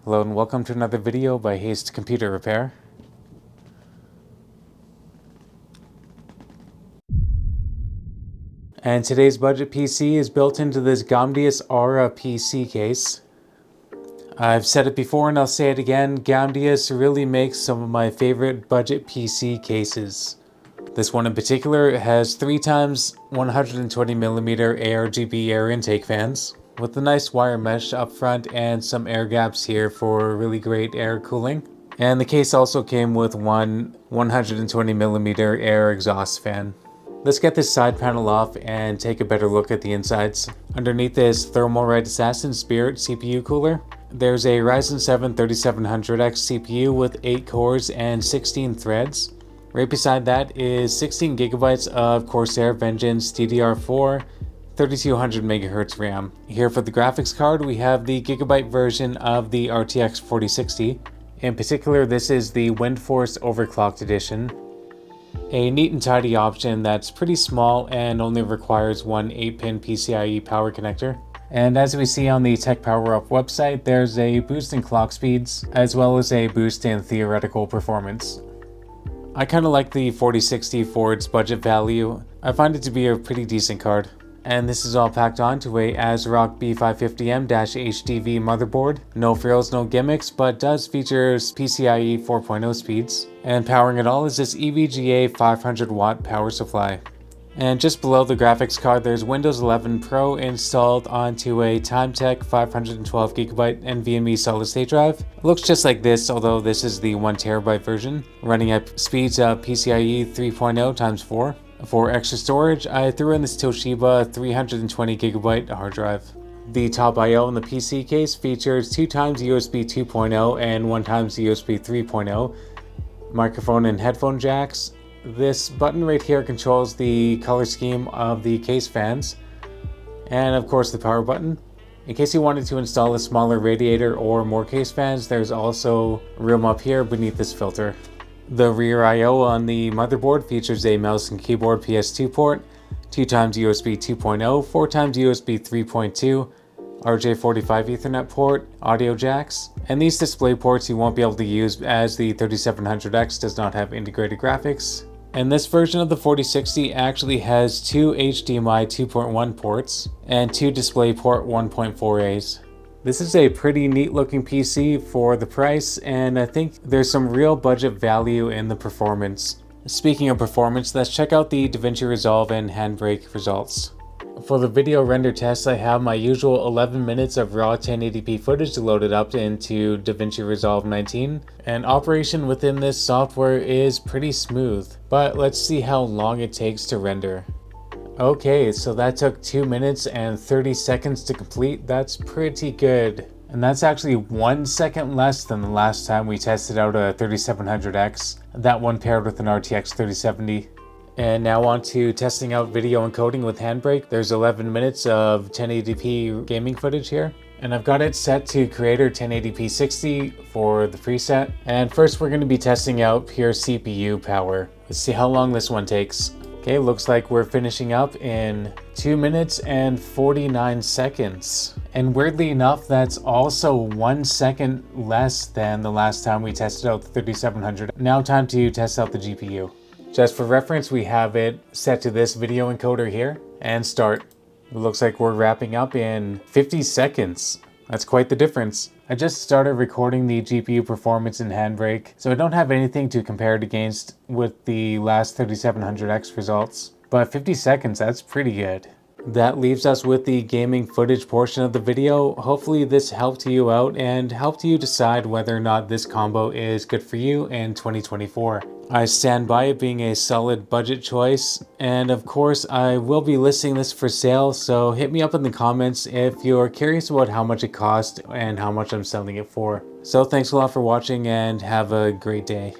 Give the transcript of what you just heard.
Hello and welcome to another video by Haste Computer Repair. And today's budget PC is built into this Gamdius Aura PC case. I've said it before and I'll say it again, Gamdius really makes some of my favorite budget PC cases. This one in particular has 3x 120mm ARGB air intake fans, with a nice wire mesh up front and some air gaps here for really great air cooling. And the case also came with one 120mm air exhaust fan. Let's get this side panel off and take a better look at the insides. Underneath is Thermalright Assassin Spirit CPU cooler. There's a Ryzen 7 3700X CPU with 8 cores and 16 threads. Right beside that is 16GB of Corsair Vengeance DDR4 3200 MHz RAM. Here for the graphics card we have the Gigabyte version of the RTX 4060. In particular, this is the Windforce Overclocked Edition. A neat and tidy option that's pretty small and only requires one 8-pin PCIe power connector. And as we see on the Tech Power Up website, there's a boost in clock speeds as well as a boost in theoretical performance. I kind of like the 4060 for its budget value. I find it to be a pretty decent card. And this is all packed onto a ASRock B550M-HDV motherboard. No frills, no gimmicks, but does feature PCIe 4.0 speeds. And powering it all is this EVGA 500-watt power supply. And just below the graphics card there's Windows 11 Pro installed onto a Timetec 512GB NVMe solid state drive. It looks just like this, although this is the 1TB version, running at speeds of PCIe 3.0 x 4. For extra storage, I threw in this Toshiba 320GB hard drive. The top I/O in the PC case features 2x USB 2.0 and 1x USB 3.0, microphone and headphone jacks. This button right here controls the color scheme of the case fans, and of course the power button. In case you wanted to install a smaller radiator or more case fans, there's also room up here beneath this filter. The rear I/O on the motherboard features a mouse and keyboard PS2 port, 2x USB 2.0, 4x USB 3.2, RJ45 Ethernet port, audio jacks, and these display ports you won't be able to use as the 3700X does not have integrated graphics. And this version of the 4060 actually has two HDMI 2.1 ports and two DisplayPort 1.4As. This is a pretty neat looking PC for the price, and I think there's some real budget value in the performance. Speaking of performance, let's check out the DaVinci Resolve and Handbrake results. For the video render test, I have my usual 11 minutes of raw 1080p footage loaded up into DaVinci Resolve 19, and operation within this software is pretty smooth, but let's see how long it takes to render. Okay, so that took 2 minutes and 30 seconds to complete. That's pretty good. And that's actually 1 second less than the last time we tested out a 3700X, that one paired with an RTX 3070. And now on to testing out video encoding with Handbrake. There's 11 minutes of 1080p gaming footage here. And I've got it set to Creator 1080p 60 for the preset. And first we're going to be testing out pure CPU power. Let's see how long this one takes. Okay, looks like we're finishing up in 2 minutes and 49 seconds. And weirdly enough, that's also 1 second less than the last time we tested out the 3700. Now time to test out the GPU. Just for reference, we have it set to this video encoder here, and start. It looks like we're wrapping up in 50 seconds. That's quite the difference. I just started recording the GPU performance in Handbrake, so I don't have anything to compare it against with the last 3700X results. But 50 seconds, that's pretty good. That leaves us with the gaming footage portion of the video. Hopefully this helped you out and helped you decide whether or not this combo is good for you in 2024. I stand by it being a solid budget choice, and of course I will be listing this for sale, so hit me up in the comments if you're curious about how much it cost and how much I'm selling it for. So thanks a lot for watching and have a great day.